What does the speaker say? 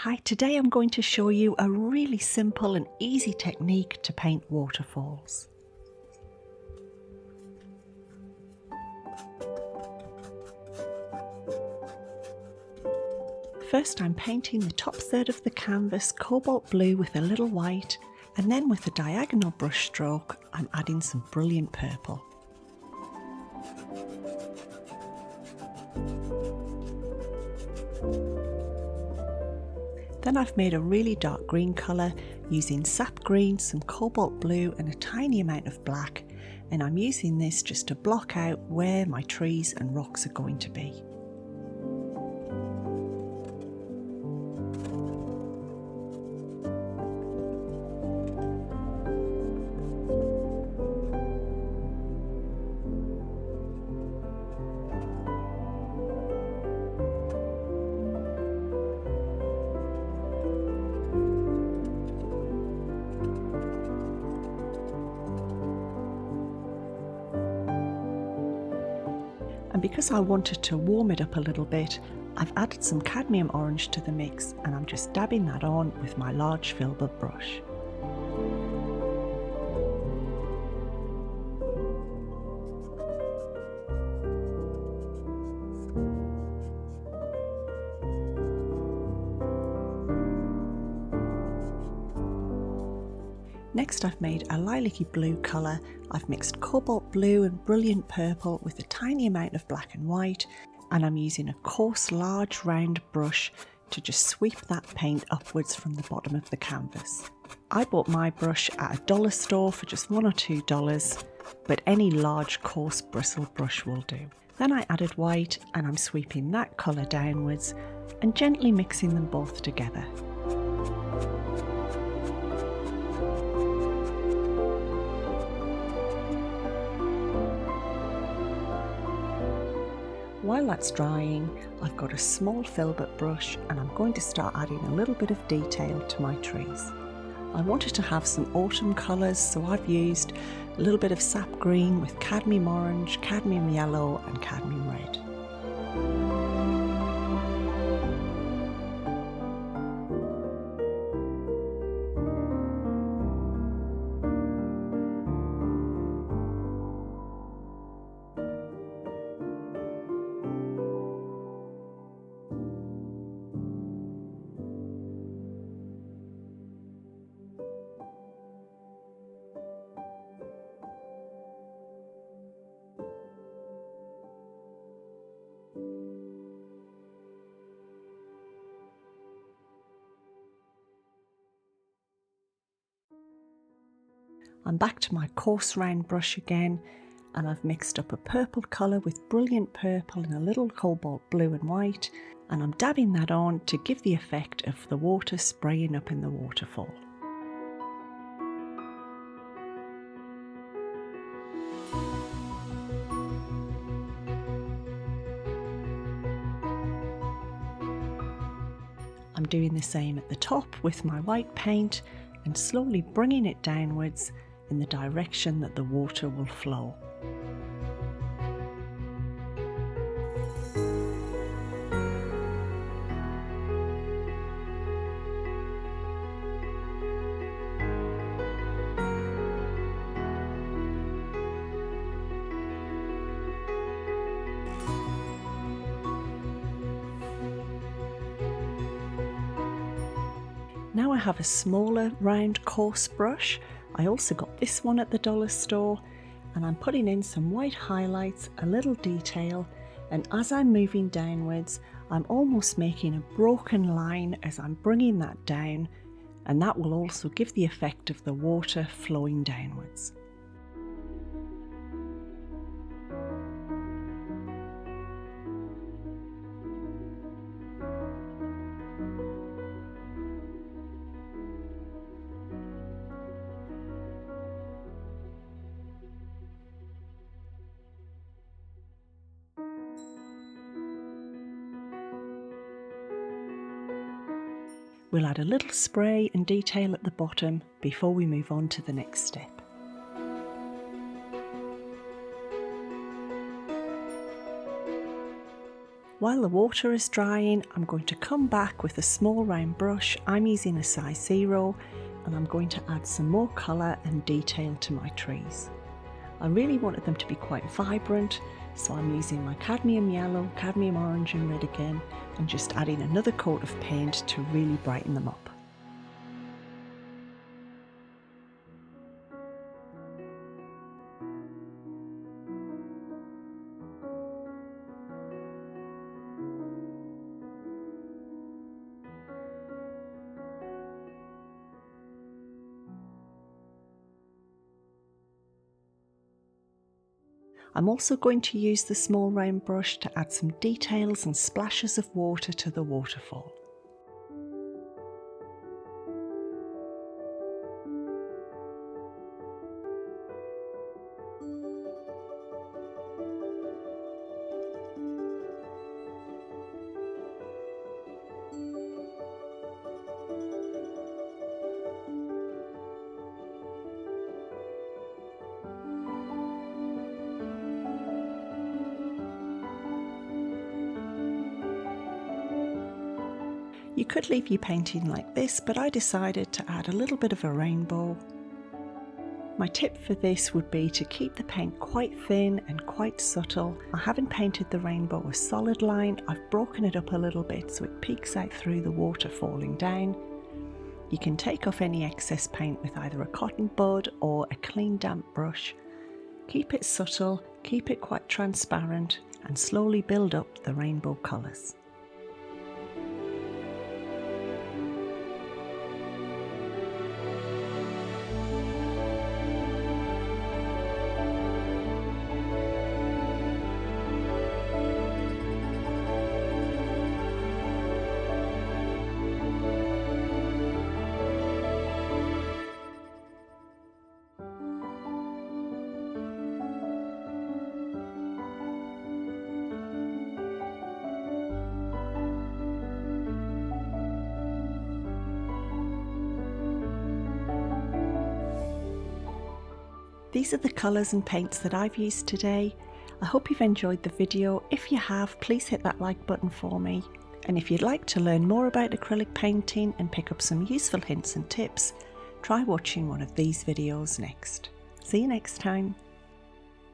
Hi, today I'm going to show you a really simple and easy technique to paint waterfalls. First I'm painting the top third of the canvas cobalt blue with a little white, and then with a diagonal brush stroke I'm adding some brilliant purple. Then I've made a really dark green colour using sap green, some cobalt blue and a tiny amount of black, and I'm using this just to block out where my trees and rocks are going to be. And because I wanted to warm it up a little bit, I've added some cadmium orange to the mix, and I'm just dabbing that on with my large filbert brush. Next I've made a lilac-y blue colour. I've mixed cobalt blue and brilliant purple with a tiny amount of black and white, and I'm using a coarse large round brush to just sweep that paint upwards from the bottom of the canvas. I bought my brush at a dollar store for just $1 or $2, but any large coarse bristle brush will do. Then I added white and I'm sweeping that colour downwards and gently mixing them both together. While that's drying, I've got a small filbert brush and I'm going to start adding a little bit of detail to my trees. I wanted to have some autumn colours, so I've used a little bit of sap green with cadmium orange, cadmium yellow and cadmium red. I'm back to my coarse round brush again, and I've mixed up a purple colour with brilliant purple and a little cobalt blue and white, and I'm dabbing that on to give the effect of the water spraying up in the waterfall. I'm doing the same at the top with my white paint and slowly bringing it downwards in the direction that the water will flow. Now I have a smaller round coarse brush. I also got this one at the dollar store, and I'm putting in some white highlights, a little detail, and as I'm moving downwards I'm almost making a broken line as I'm bringing that down, and that will also give the effect of the water flowing downwards. We'll add a little spray and detail at the bottom before we move on to the next step. While the water is drying, I'm going to come back with a small round brush. I'm using a size 0 and I'm going to add some more colour and detail to my trees. I really wanted them to be quite vibrant, so I'm using my cadmium yellow, cadmium orange and red again, and just adding another coat of paint to really brighten them up. I'm also going to use the small round brush to add some details and splashes of water to the waterfall. You could leave your painting like this, but I decided to add a little bit of a rainbow. My tip for this would be to keep the paint quite thin and quite subtle. I haven't painted the rainbow a solid line, I've broken it up a little bit so it peeks out through the water falling down. You can take off any excess paint with either a cotton bud or a clean damp brush. Keep it subtle, keep it quite transparent, and slowly build up the rainbow colours. These are the colours and paints that I've used today. I hope you've enjoyed the video. If you have, please hit that like button for me. And if you'd like to learn more about acrylic painting and pick up some useful hints and tips, try watching one of these videos next. See you next time.